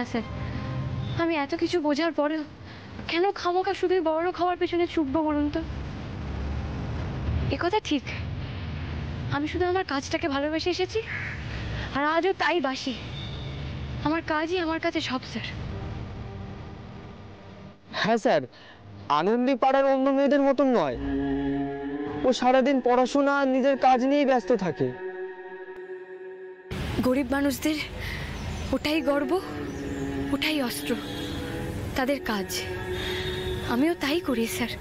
না স্যার, আমি এত কিছু বোঝার পরেও কেন খামোখা শুধু বড় খাওয়ার পেছনে ছুটবো বলুন তো? একথা ঠিক, আমি শুধু আমার কাজটাকে ভালোবেসে এসেছি, আর আজও তাই বাসি। আমার কাজই আমার কাছে সব স্যার। হ্যাঁ স্যার, আনন্দী পাড়ার অন্য মেয়েদের মতন নয়। ও সারাদিন পড়াশোনা আর নিজের কাজ নিয়েই ব্যস্ত থাকে। গরিব মানুষদের ওটাই গর্ব, ওটাই অস্ত্র, তাদের কাজ। আমিও তাই করি স্যার।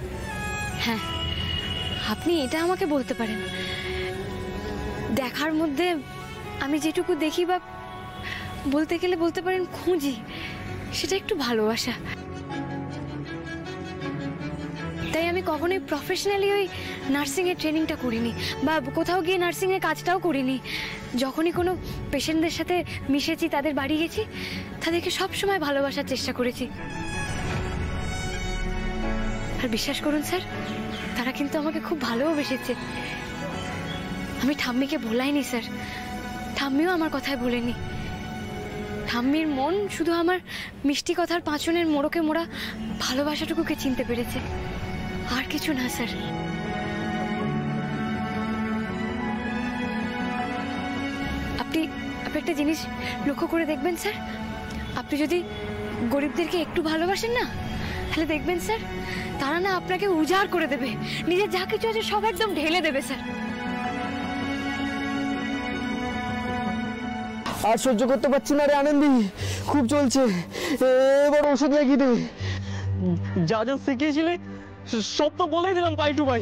হ্যাঁ, আপনি এটা আমাকে বলতে পারেন, দেখার মধ্যে আমি যেটুকু দেখি বা বলতে গেলে বলতে পারেন খুঁজি, সেটা একটু ভালোবাসা। তাই আমি কখনোই প্রফেশনালি ওই নার্সিংয়ের ট্রেনিংটা করিনি, বা কোথাও গিয়ে নার্সিংয়ের কাজটাও করিনি। যখনই কোনো পেশেন্টদের সাথে মিশেছি, তাদের বাড়ি গেছি, তাদেরকে সবসময় ভালোবাসার চেষ্টা করেছি। আর বিশ্বাস করুন স্যার, তারা কিন্তু আমাকে খুব ভালোবেসেছে। আমি ঠাম্মিকে ভোলাইনি স্যার, ঠাম্মিও আমার কথায় ভোলেনি। ঠাম্মির মন শুধু আমার মিষ্টি কথার পাঁচনের মোড়কে মোড়া ভালোবাসাটুকুকে চিনতে পেরেছে, আর কিছু না স্যার। আপনি একটা জিনিস লক্ষ্য করে দেখবেন স্যার, আপনি যদি গরিবদেরকে একটু ভালোবাসেন না, তাহলে দেখবেন স্যার তারা না আপনাকে উজাড় করে দেবে, নিজের যা কিছু আছে সব একদম ঢেলে দেবে স্যার। আর সহ্য করতে পারছি না রে আনন্দী, খুব চলছে। এবার ওষুধ লাগিয়ে দে। যা যা শিখিয়েছিলে সব তো বলেই দিলাম পাই টু পাই।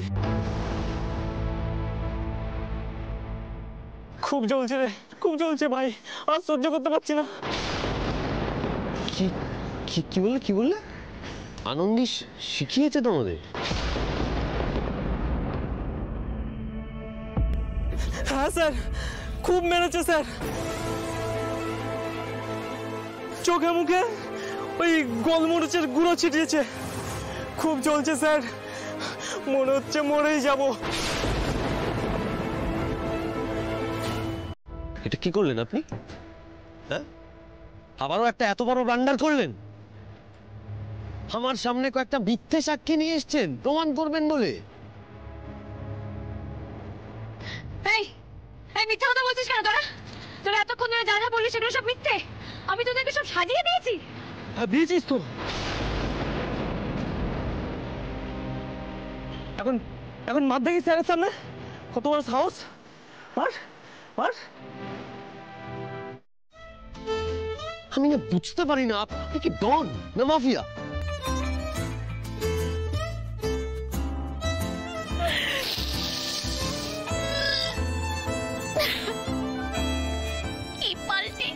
খুব চলছে রে, খুব চলছে ভাই, আর সহ্য করতে পারছি না। কি বললে? আনন্দী শিখিয়েছে তোমাদের? হ্যাঁ স্যার, খুব মেরেছে স্যার। চোখে মুখে ওই গোলমরিচের গুঁড়ো ছিটিয়েছে। খুব চলছে স্যার, মনে হচ্ছে মরেই যাব। এটা কি করলেন আপনি? হ্যাঁ, আবারও একটা এত বড় ব্লান্ডার করলেন। আমার সামনে কয়েকটা মিথ্যে সাক্ষী নিয়ে এসেছেন প্রমাণ করবেন বলে। মিথ্যা কথা বলছিস কেন তোরা? তোরা এতক্ষণ ধরে যা যা বললি সেগুলো সব মিথ্যে। আমি তোদেরকে সব সাজিয়ে দিয়েছি। হ্যাঁ দিয়েছিস তো। এখন মার দেখি স্যারের সামনে, কত বড় সাহস! মার মার। আমি না বুঝতে পারি না, আপনি কি ডন না মাফিয়া? কি পাল্টি!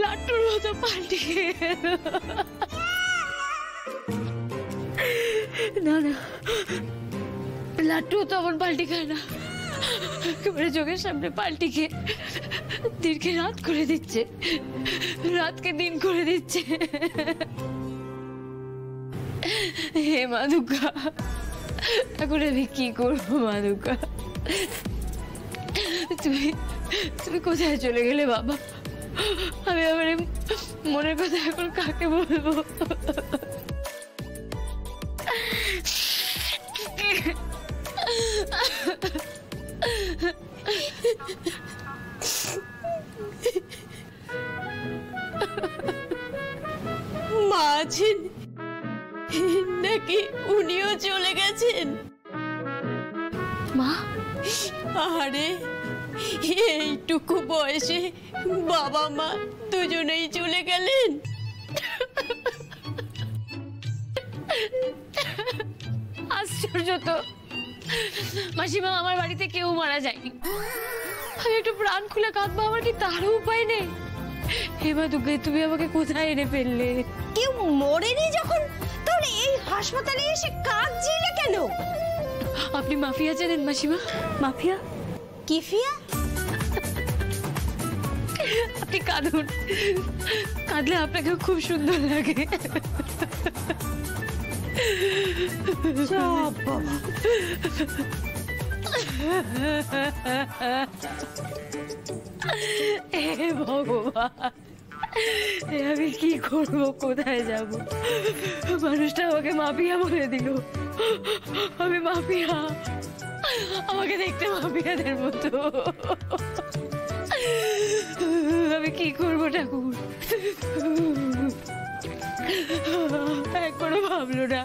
লাট্টুর মতো পাল্টি। না না, লাট্টু তো আমার পাল্টি খায় না, একেবারে চোখের সামনে পাল্টি খেয়ে দিনকে রাত করে দিচ্ছে, রাতকে দিন করে দিচ্ছে। হে মা দুর্গা, এখন আমি কি করবো মা দুর্গা? তুমি কোথায় চলে গেলে বাবা? আমি আমার মনের কথা এখন কাকে বলবো? মা আছেন নাকি উনিও চলে গেছেন? মা, আরে এইটুকু বয়সে বাবা মা দুজনেই চলে গেলেন। আশ্চর্য তো মাসিমা, আমার বাড়িতে কেউ মারা যায়নি। আমি একটু প্রাণ খুলে কাঁদবো, আমার কি তারও উপায় নেই? হে মা দুর্গা, তুমি আমাকে কোথায় এনে ফেললে? কেউ মরেনি যখন, তাহলে এই হাসপাতালে এসে কাঁদছিলে কেন? আপনি মাফিয়া জানেন মাসিমা? মাফিয়া? কিফিয়া? আপনি কাঁদুন, কাঁদলে আপনাকে খুব সুন্দর লাগে। হে ভগবান, এ আমি কি করব, কোথায় যাব? মানুষটা আমাকে মাফিয়া বলে দিল। আমি মাফিয়া, আমাকে দেখতে মাফিয়াদের মতো। আমি কি করব ঠাকুর? একবারও ভাবলো না।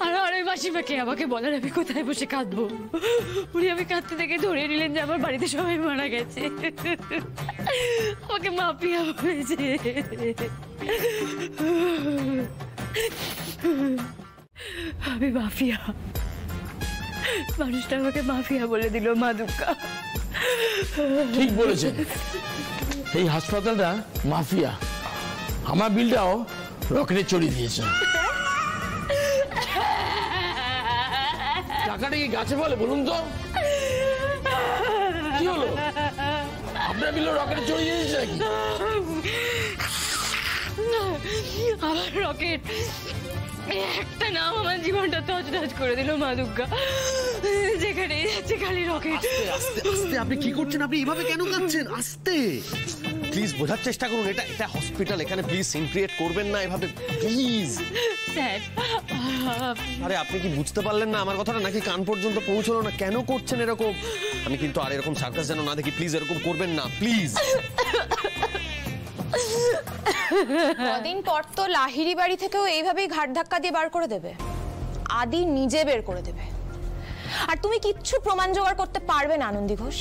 আর ওই মাসিমাকে আমাকে বলার আমি কোথায় বসে কাঁদবো? উনি আমি কাঁদতে থেকে ধরে নিলেন যে আমার বাড়িতে সবাই মারা গেছে, আমাকে মাফিয়া বলেছে। আমি মাফিয়া, মানুষটা আমাকে মাফিয়া বলে দিল। মা দুর্গা ঠিক বলেছেন, এই হাসপাতালটা মাফিয়া। আমার বিলটাও রকেটে চড়িয়ে দিয়েছেন। টাকাটা কি গাছে বলে বলুন তো? কি হলো, আপনার বিল রকেটে চড়িয়ে দিয়েছে নাকি? আমার রকেট একটা নাম আমার জীবনটা তছনছ করে দিল। মা দুর্গা, যেখানে যাচ্ছে খালি রকেট। আস্তে আস্তে আপনি কি করছেন? আপনি এভাবে কেন কাঁদছেন? আস্তে, প্লিজ বোঝার চেষ্টা করুন। এটা এটা হসপিটাল, এখানে প্লিজ সিন ক্রিয়েট করবেন না এভাবে, প্লিজ। স্যার, আরে আপনি কি বুঝতে পারলেন না আমার কথাটা, নাকি কান পর্যন্ত পৌঁছলো না? কেন করছেন এরকম? আমি কিন্তু আর এরকম সার্কাস যেন না দেখি, প্লিজ এরকম করবেন না, প্লিজ। কদিন পর তো লাহিড়ি বাড়ি থেকেও এইভাবেই ঘাট ধাক্কা দিয়ে বার করে দেবে। আদি নিজে বের করে দেবে। আর তুমি কিচ্ছু প্রমাণ জোগাড় করতে পারবে না আনন্দী ঘোষ।